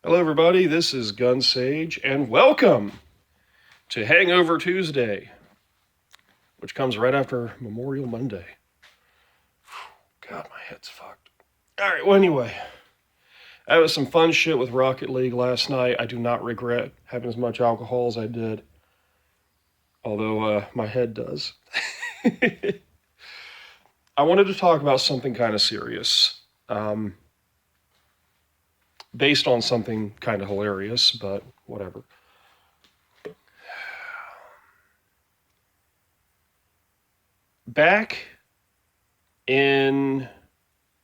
Hello, everybody. This is Gun Sage, and welcome to Hangover Tuesday, which comes right after Memorial Monday. God, my head's fucked. All right, well, anyway, I was some fun shit with Rocket League last night. I do not regret having as much alcohol as I did, although my head does. I wanted to talk about something kind of serious, based on something kind of hilarious, but whatever. Back in, it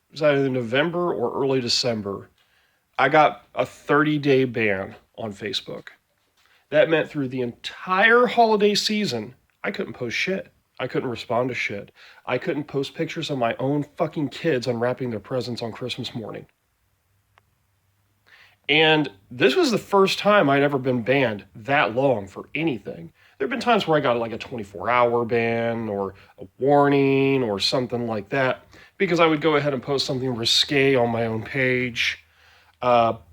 was either November or early December, I got a 30-day ban on Facebook. That meant through the entire holiday season, I couldn't post shit. I couldn't respond to shit. I couldn't post pictures of my own fucking kids unwrapping their presents on Christmas morning. And this was the first time I'd ever been banned that long for anything. There have been times where I got like a 24-hour ban or a warning or something like that because I would go ahead and post something risque on my own page, or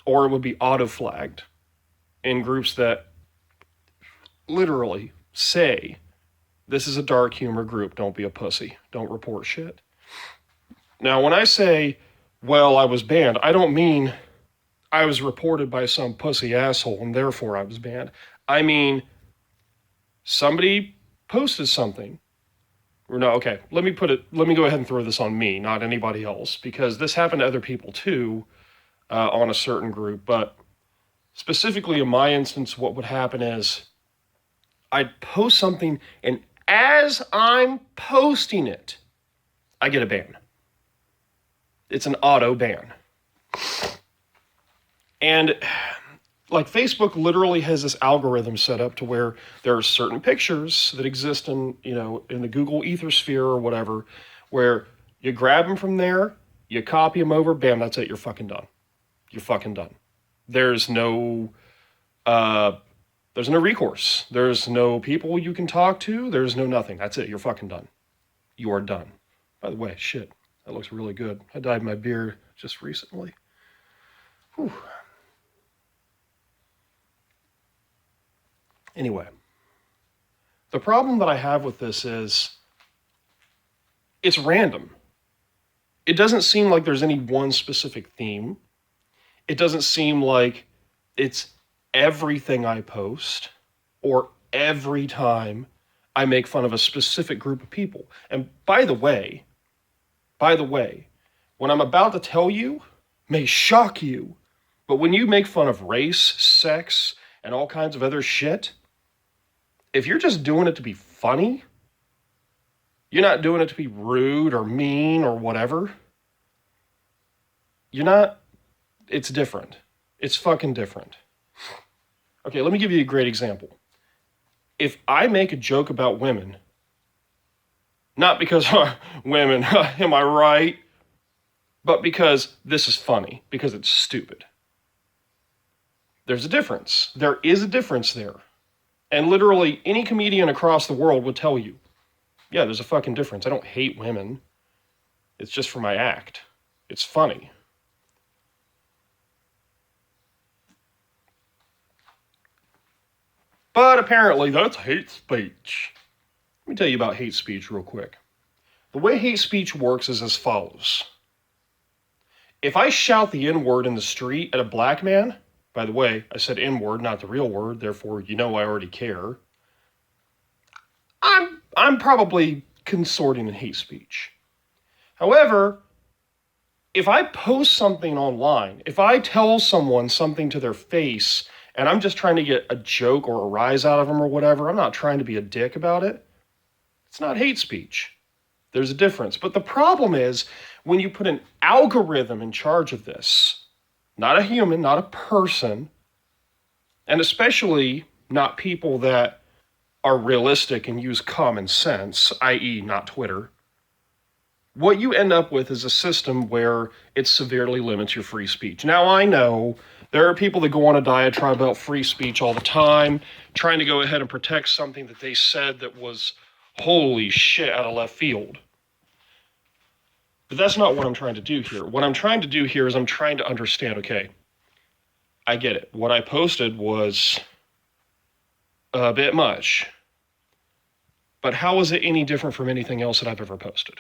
it would be auto-flagged in groups that literally say, this is a dark humor group, don't be a pussy, don't report shit. Now, when I say, well, I was banned, I don't mean I was reported by some pussy asshole and therefore I was banned. I mean, somebody posted something. Or no, okay, let me go ahead and throw this on me, not anybody else, because this happened to other people too, on a certain group. But specifically in my instance, what would happen is I'd post something, and as I'm posting it, I get a ban. It's an auto ban. And like Facebook literally has this algorithm set up to where there are certain pictures that exist in the Google ethersphere or whatever, where you grab them from there, you copy them over, bam, that's it, you're fucking done. You're fucking done. There's no recourse. There's no people you can talk to. There's no nothing. That's it. You're fucking done. You are done. By the way, shit, that looks really good. I dyed my beard just recently. Whew. Anyway, the problem that I have with this is it's random. It doesn't seem like there's any one specific theme. It doesn't seem like it's everything I post or every time I make fun of a specific group of people. And by the way, what I'm about to tell you may shock you, but when you make fun of race, sex, and all kinds of other shit, if you're just doing it to be funny, you're not doing it to be rude or mean or whatever, it's different. It's fucking different. Okay, let me give you a great example. If I make a joke about women, not because women, am I right? But because this is funny, because it's stupid. There's a difference. There is a difference there. And literally any comedian across the world would tell you, yeah, there's a fucking difference. I don't hate women. It's just for my act. It's funny. But apparently that's hate speech. Let me tell you about hate speech real quick. The way hate speech works is as follows. If I shout the N-word in the street at a black man, by the way, I said N-word, not the real word, therefore I already care, I'm probably consorting in hate speech. However, if I post something online, if I tell someone something to their face and I'm just trying to get a joke or a rise out of them or whatever, I'm not trying to be a dick about it, it's not hate speech. There's a difference. But the problem is when you put an algorithm in charge of this, not a human, not a person, and especially not people that are realistic and use common sense, i.e. not Twitter, what you end up with is a system where it severely limits your free speech. Now, I know there are people that go on a diatribe about free speech all the time, trying to go ahead and protect something that they said that was holy shit out of left field. But that's not what I'm trying to do here. What I'm trying to do here is I'm trying to understand, okay, I get it. What I posted was a bit much. But how is it any different from anything else that I've ever posted?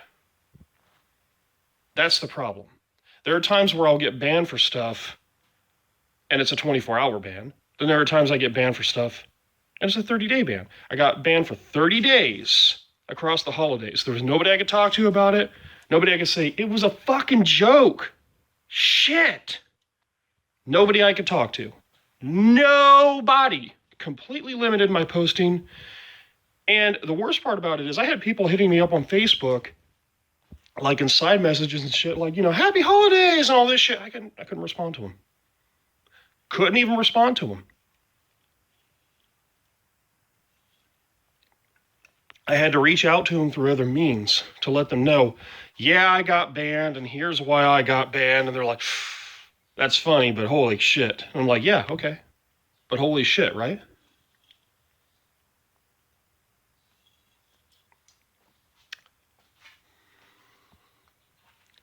That's the problem. There are times where I'll get banned for stuff and it's a 24-hour ban. Then there are times I get banned for stuff and it's a 30-day ban. I got banned for 30 days across the holidays. There was nobody I could talk to about it. Nobody I could say, it was a fucking joke. Shit. Nobody I could talk to. Nobody. Completely limited my posting. And the worst part about it is I had people hitting me up on Facebook, like in side messages and shit, like, happy holidays and all this shit. I couldn't respond to them. Couldn't even respond to them. I had to reach out to them through other means to let them know, yeah, I got banned and here's why I got banned. And they're like, that's funny, but holy shit. And I'm like, yeah, okay. But holy shit, right?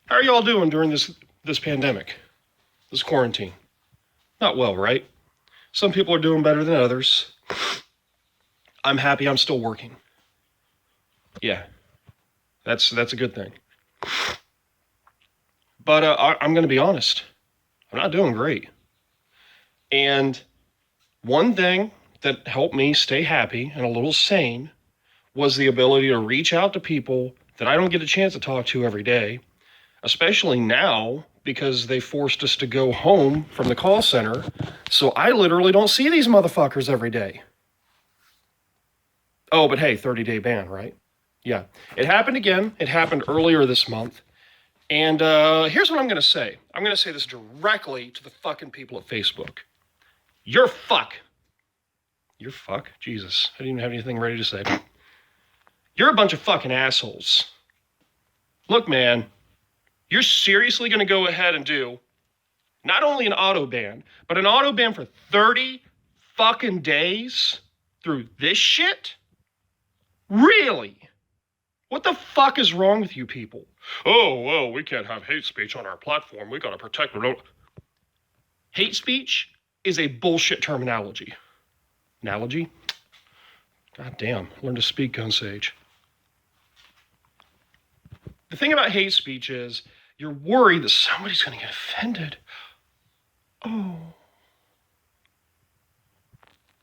How are y'all doing during this pandemic, this quarantine? Not well, right? Some people are doing better than others. I'm happy I'm still working. Yeah, that's a good thing. But I'm going to be honest. I'm not doing great. And one thing that helped me stay happy and a little sane was the ability to reach out to people that I don't get a chance to talk to every day, especially now because they forced us to go home from the call center. So I literally don't see these motherfuckers every day. Oh, but hey, 30-day ban, right? Yeah, it happened again. It happened earlier this month. And here's what I'm going to say. I'm going to say this directly to the fucking people at Facebook. You're fuck. You're fuck? Jesus, I didn't even have anything ready to say. You're a bunch of fucking assholes. Look, man, you're seriously going to go ahead and do not only an auto ban, but an auto ban for 30 fucking days through this shit? Really? What the fuck is wrong with you people? Oh, well, we can't have hate speech on our platform. We gotta protect it. Hate speech is a bullshit terminology. Analogy? God damn, learn to speak, Gun Sage. The thing about hate speech is you're worried that somebody's gonna get offended. Oh.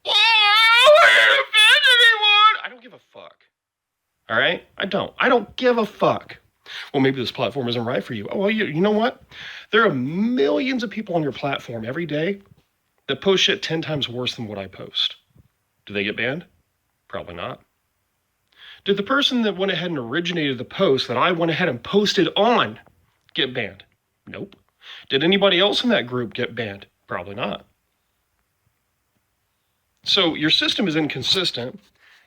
I didn't offend anyone! I don't give a fuck. All right? I don't give a fuck. Well, maybe this platform isn't right for you. Oh, well, you know what? There are millions of people on your platform every day that post shit 10 times worse than what I post. Do they get banned? Probably not. Did the person that went ahead and originated the post that I went ahead and posted on get banned? Nope. Did anybody else in that group get banned? Probably not. So your system is inconsistent.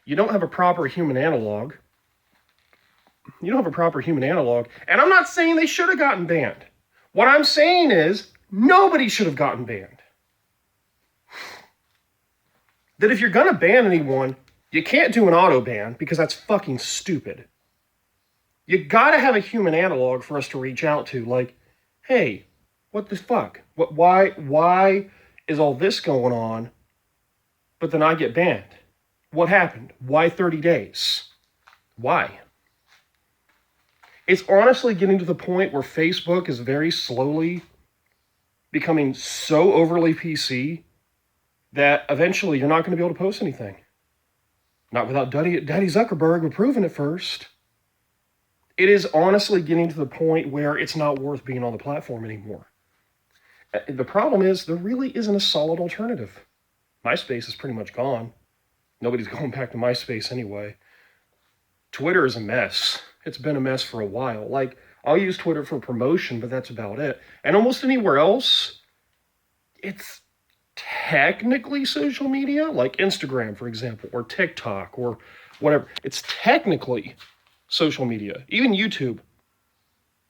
You don't have a proper human analog. You don't have a proper human analog. And I'm not saying they should have gotten banned. What I'm saying is nobody should have gotten banned. That if you're going to ban anyone, you can't do an auto ban because that's fucking stupid. You got to have a human analog for us to reach out to. Like, hey, what the fuck? Why is all this going on, but then I get banned? What happened? Why 30 days? Why? It's honestly getting to the point where Facebook is very slowly becoming so overly PC that eventually you're not going to be able to post anything. Not without Daddy Zuckerberg approving it first. It is honestly getting to the point where it's not worth being on the platform anymore. The problem is there really isn't a solid alternative. MySpace is pretty much gone. Nobody's going back to MySpace anyway. Twitter is a mess. It's been a mess for a while. Like, I'll use Twitter for promotion, but that's about it. And almost anywhere else, it's technically social media, like Instagram, for example, or TikTok, or whatever. It's technically social media. Even YouTube.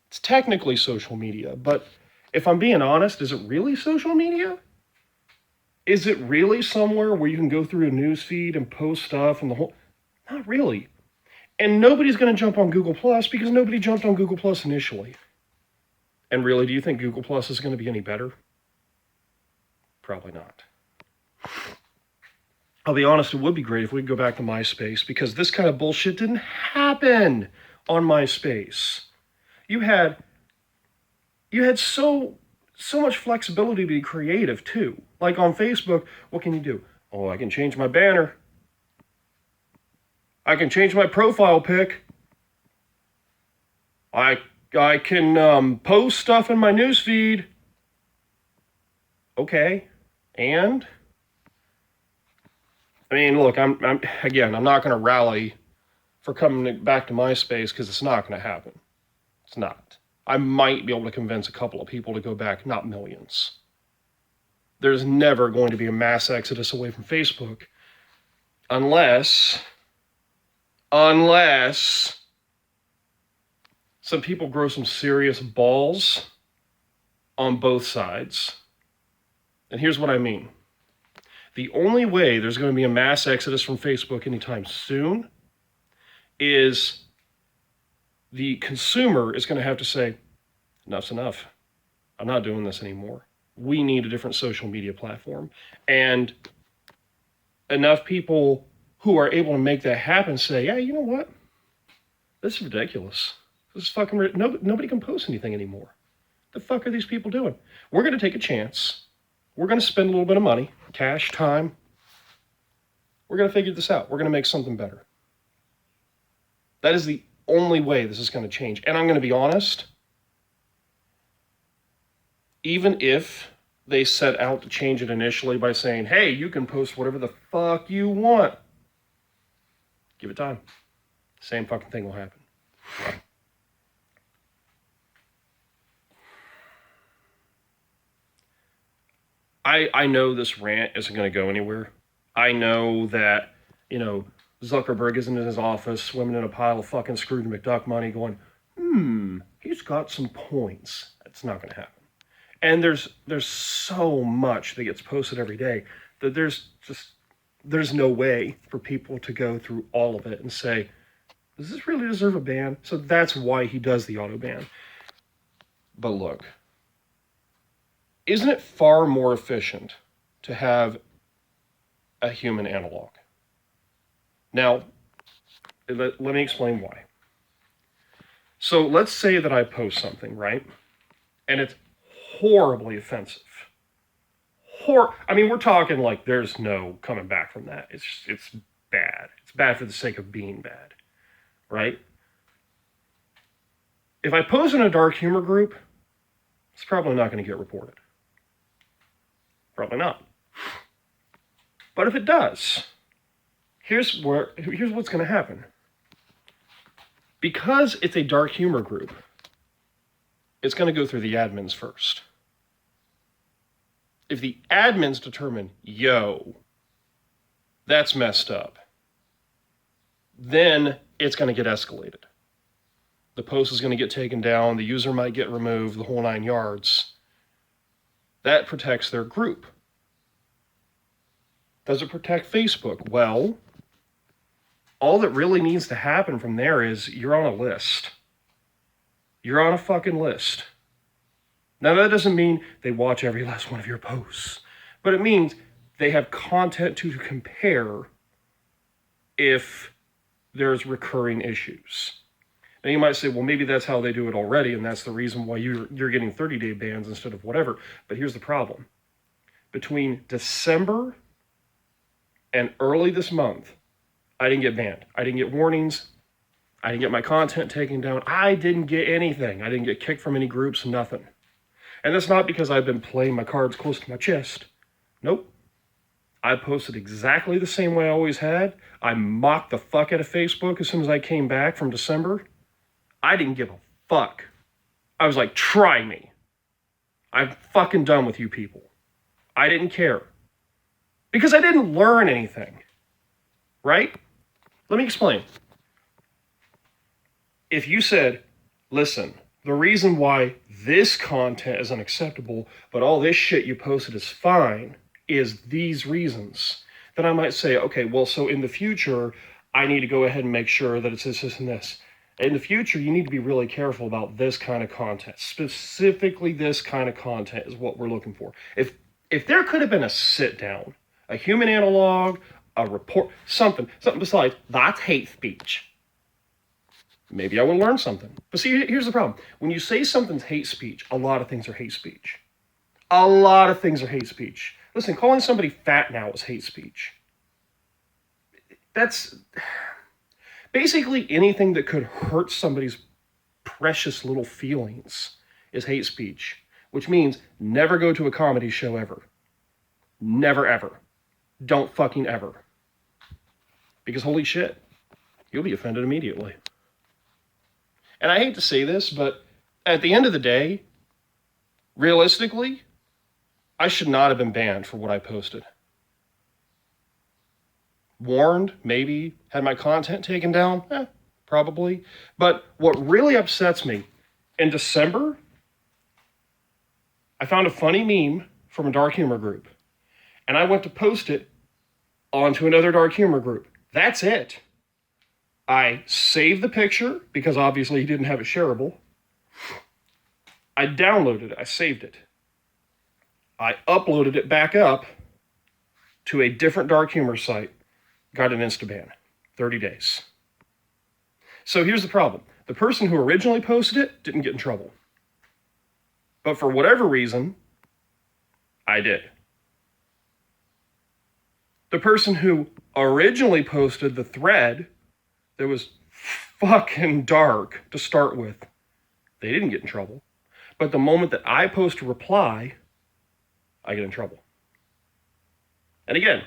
It's technically social media. But if I'm being honest, is it really social media? Is it really somewhere where you can go through a news feed and post stuff and the whole... Not really. And nobody's going to jump on Google Plus because nobody jumped on Google Plus initially. And really, do you think Google Plus is going to be any better? Probably not. I'll be honest, it would be great if we could go back to MySpace, because this kind of bullshit didn't happen on MySpace. You had so much flexibility to be creative too. Like on Facebook, what can you do? Oh, I can change my banner. I can change my profile pic. I can post stuff in my newsfeed. Okay, and I mean, look, I'm not going to rally for coming back to MySpace, because it's not going to happen. It's not. I might be able to convince a couple of people to go back, not millions. There's never going to be a mass exodus away from Facebook unless some people grow some serious balls on both sides. And here's what I mean. The only way there's going to be a mass exodus from Facebook anytime soon is the consumer is going to have to say, enough's enough. I'm not doing this anymore. We need a different social media platform. And enough people who are able to make that happen say, yeah, you know what? This is ridiculous. This is fucking nobody can post anything anymore. The fuck are these people doing? We're going to take a chance. We're going to spend a little bit of money, cash, time. We're going to figure this out. We're going to make something better. That is the only way this is going to change. And I'm going to be honest, even if they set out to change it initially by saying, hey, you can post whatever the fuck you want, give it time. Same fucking thing will happen. I know this rant isn't going to go anywhere. I know that, Zuckerberg isn't in his office swimming in a pile of fucking Scrooge McDuck money going, he's got some points. That's not going to happen. And there's so much that gets posted every day that there's no way for people to go through all of it and say, does this really deserve a ban? So that's why he does the auto ban. But look, isn't it far more efficient to have a human analog? Now, let me explain why. So let's say that I post something, right? And it's horribly offensive. We're talking like there's no coming back from that. It's bad. It's bad for the sake of being bad, right? If I post in a dark humor group, it's probably not going to get reported. Probably not. But if it does, here's what's going to happen. Because it's a dark humor group, it's going to go through the admins first. If the admins determine, yo, that's messed up, then it's going to get escalated. The post is going to get taken down, the user might get removed, the whole 9 yards. That protects their group. Does it protect Facebook? Well, all that really needs to happen from there is you're on a list. You're on a fucking list. Now, that doesn't mean they watch every last one of your posts, but it means they have content to compare if there's recurring issues. Now, you might say, well, maybe that's how they do it already, and that's the reason why you're getting 30-day bans instead of whatever. But here's the problem. Between December and early this month, I didn't get banned. I didn't get warnings. I didn't get my content taken down. I didn't get anything. I didn't get kicked from any groups, nothing. And that's not because I've been playing my cards close to my chest. Nope. I posted exactly the same way I always had. I mocked the fuck out of Facebook as soon as I came back from December. I didn't give a fuck. I was like, try me. I'm fucking done with you people. I didn't care. Because I didn't learn anything. Right? Let me explain. If you said, listen, the reason why this content is unacceptable, but all this shit you posted is fine, is these reasons, then I might say, okay, well, so in the future, I need to go ahead and make sure that it's this, this, and this. In the future, you need to be really careful about this kind of content. Specifically, this kind of content is what we're looking for. If If there could have been a sit down, a human analog, a report, something besides that's hate speech, maybe I would learn something. But see, here's the problem. When you say something's hate speech, a lot of things are hate speech. A lot of things are hate speech. Listen, calling somebody fat now is hate speech. That's basically anything that could hurt somebody's precious little feelings is hate speech, which means never go to a comedy show ever. Never ever. Don't fucking ever. Because holy shit, you'll be offended immediately. And I hate to say this, but at the end of the day, realistically, I should not have been banned for what I posted. Warned, maybe. Had my content taken down? Probably. But what really upsets me, in December, I found a funny meme from a dark humor group. And I went to post it onto another dark humor group. That's it. I saved the picture, because obviously he didn't have it shareable. I downloaded it. I saved it. I uploaded it back up to a different dark humor site. Got an Instaban. 30 days. So here's the problem. The person who originally posted it didn't get in trouble. But for whatever reason, I did. The person who originally posted the thread that was fucking dark to start with, they didn't get in trouble. But the moment that I post a reply, I get in trouble. And again,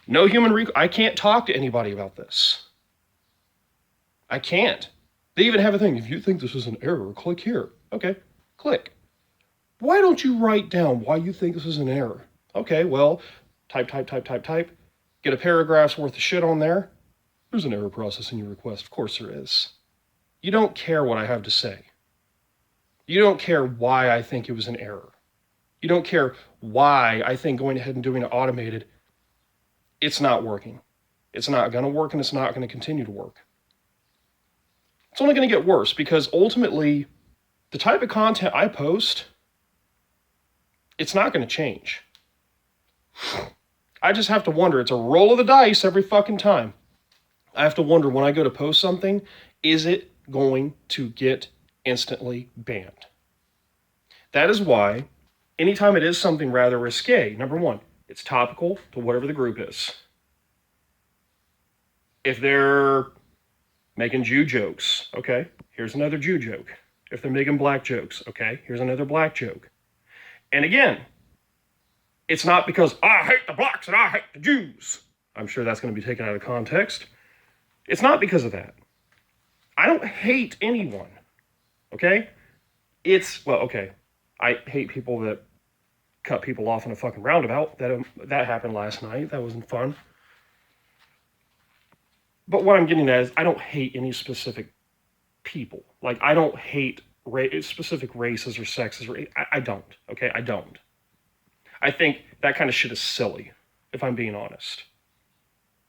no human I can't talk to anybody about this. I can't. They even have a thing. If you think this is an error, click here. Okay, click. Why don't you write down why you think this is an error? Okay, well, type. Get a paragraph's worth of shit on there. There's an error processing your request. Of course there is. You don't care what I have to say. You don't care why I think it was an error. You don't care why I think going ahead and doing it automated, it's not working. It's not going to work, and it's not going to continue to work. It's only going to get worse, because ultimately, the type of content I post, it's not going to change. I just have to wonder. It's a roll of the dice every fucking time. I have to wonder, when I go to post something, is it going to get instantly banned? That is why, anytime it is something rather risque, number one, it's topical to whatever the group is. If they're making Jew jokes, okay, here's another Jew joke. If they're making black jokes, okay, here's another black joke. And again, it's not because I hate the blacks and I hate the Jews. I'm sure that's going to be taken out of context. It's not because of that. I don't hate anyone, okay? I hate people that cut people off in a fucking roundabout. That happened last night. That wasn't fun. But what I'm getting at is, I don't hate any specific people. Like, I don't hate specific races or sexes. I don't, okay? I don't. I think that kind of shit is silly, if I'm being honest.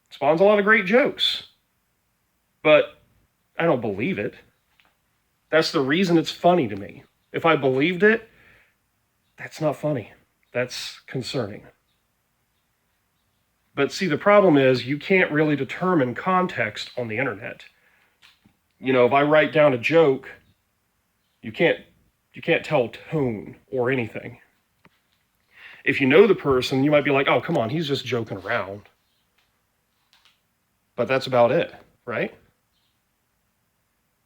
It spawns a lot of great jokes. But I don't believe it. That's the reason it's funny to me. If I believed it, that's not funny. That's concerning. But see, the problem is, you can't really determine context on the internet. You know, if I write down a joke, you can't tell tone or anything. If you know the person, you might be like, oh, come on, he's just joking around. But that's about it, right?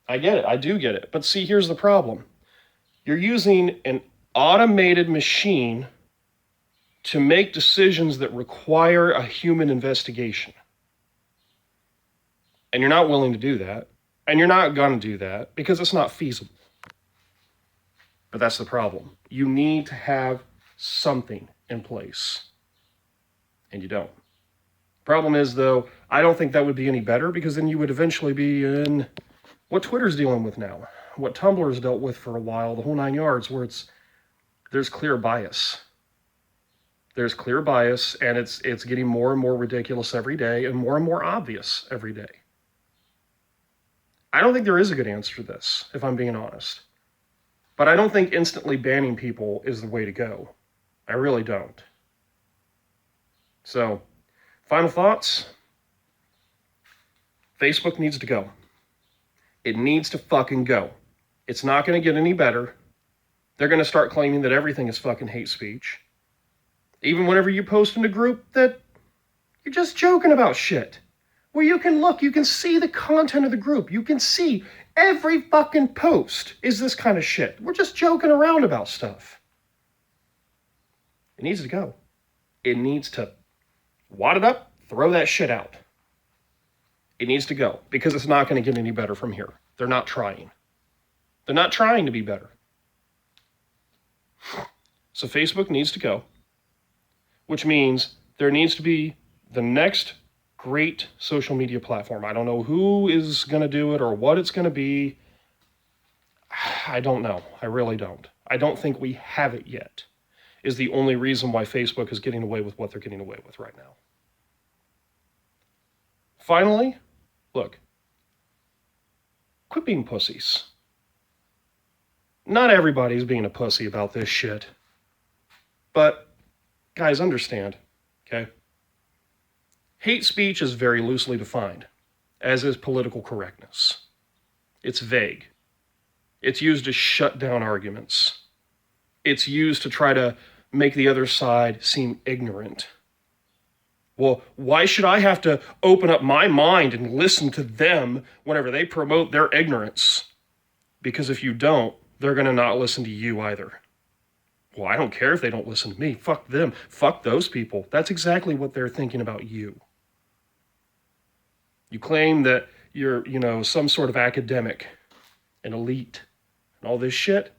I get it. I do get it. But see, here's the problem. You're using an automated machine to make decisions that require a human investigation. And you're not willing to do that. And you're not going to do that because it's not feasible. But that's the problem. You need to have something in place. And you don't. Problem is, though, I don't think that would be any better, because then you would eventually be in what Twitter's dealing with now, what Tumblr's dealt with for a while, the whole 9 yards, where there's clear bias. There's clear bias, and it's getting more and more ridiculous every day and more obvious every day. I don't think there is a good answer to this, if I'm being honest. But I don't think instantly banning people is the way to go. I really don't. So, final thoughts. Facebook needs to go. It needs to fucking go. It's not going to get any better. They're going to start claiming that everything is fucking hate speech. Even whenever you post in a group that you're just joking about shit. Where you can look, you can see the content of the group. You can see every fucking post is this kind of shit. We're just joking around about stuff. It needs to go. It needs to wad it up, throw that shit out. It needs to go because it's not going to get any better from here. They're not trying. They're not trying to be better. So Facebook needs to go, which means there needs to be the next great social media platform. I don't know who is going to do it or what it's going to be. I don't know. I really don't. I don't think we have it yet, is the only reason why Facebook is getting away with what they're getting away with right now. Finally, look, quit being pussies. Not everybody's being a pussy about this shit. But, guys, understand, okay? Hate speech is very loosely defined, as is political correctness. It's vague. It's used to shut down arguments. It's used to try to make the other side seem ignorant. Well, why should I have to open up my mind and listen to them whenever they promote their ignorance? Because if you don't, they're going to not listen to you either. Well, I don't care if they don't listen to me. Fuck them. Fuck those people. That's exactly what they're thinking about you. You claim that you're, some sort of academic, an elite, and all this shit.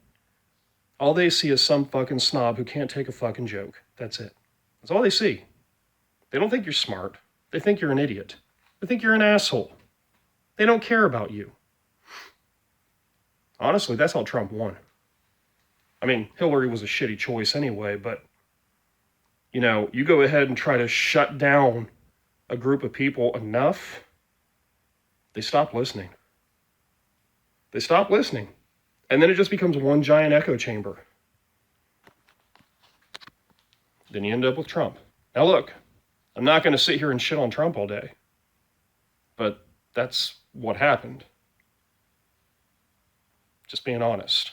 All they see is some fucking snob who can't take a fucking joke. That's it. That's all they see. They don't think you're smart. They think you're an idiot. They think you're an asshole. They don't care about you. Honestly, that's how Trump won. I mean, Hillary was a shitty choice anyway, but, you go ahead and try to shut down a group of people enough, they stop listening. They stop listening. And then it just becomes one giant echo chamber. Then you end up with Trump. Now look, I'm not going to sit here and shit on Trump all day, but that's what happened. Just being honest.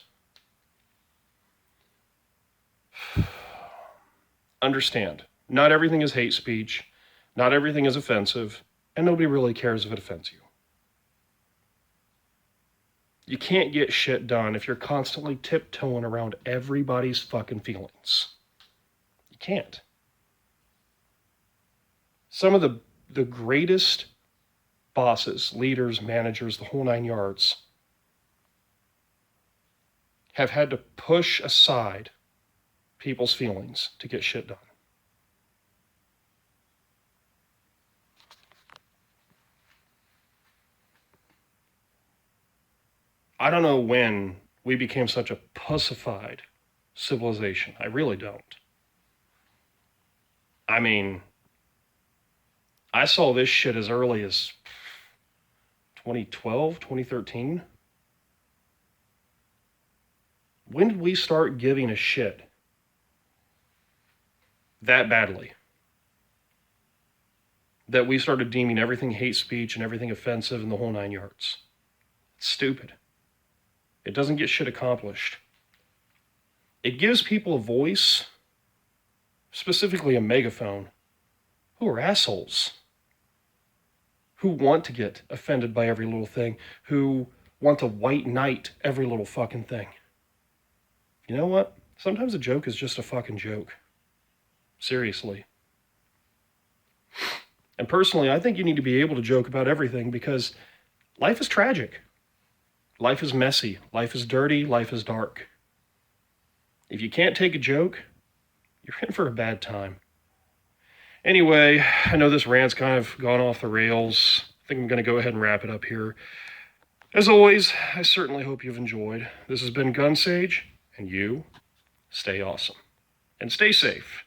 Understand, not everything is hate speech, not everything is offensive, and nobody really cares if it offends you. You can't get shit done if you're constantly tiptoeing around everybody's fucking feelings. You can't. Some of the greatest bosses, leaders, managers, the whole nine yards, have had to push aside people's feelings to get shit done. I don't know when we became such a pussified civilization. I really don't. I mean, I saw this shit as early as 2012, 2013. When did we start giving a shit that badly? That we started deeming everything hate speech and everything offensive in the whole nine yards. It's stupid. It doesn't get shit accomplished. It gives people a voice, specifically a megaphone, who are assholes. Who want to get offended by every little thing. Who want to white knight every little fucking thing. You know what? Sometimes a joke is just a fucking joke. Seriously. And personally, I think you need to be able to joke about everything because life is tragic. Life is messy. Life is dirty. Life is dark. If you can't take a joke, you're in for a bad time. Anyway, I know this rant's kind of gone off the rails. I think I'm going to go ahead and wrap it up here. As always, I certainly hope you've enjoyed. This has been Gun Sage, and you stay awesome. And stay safe.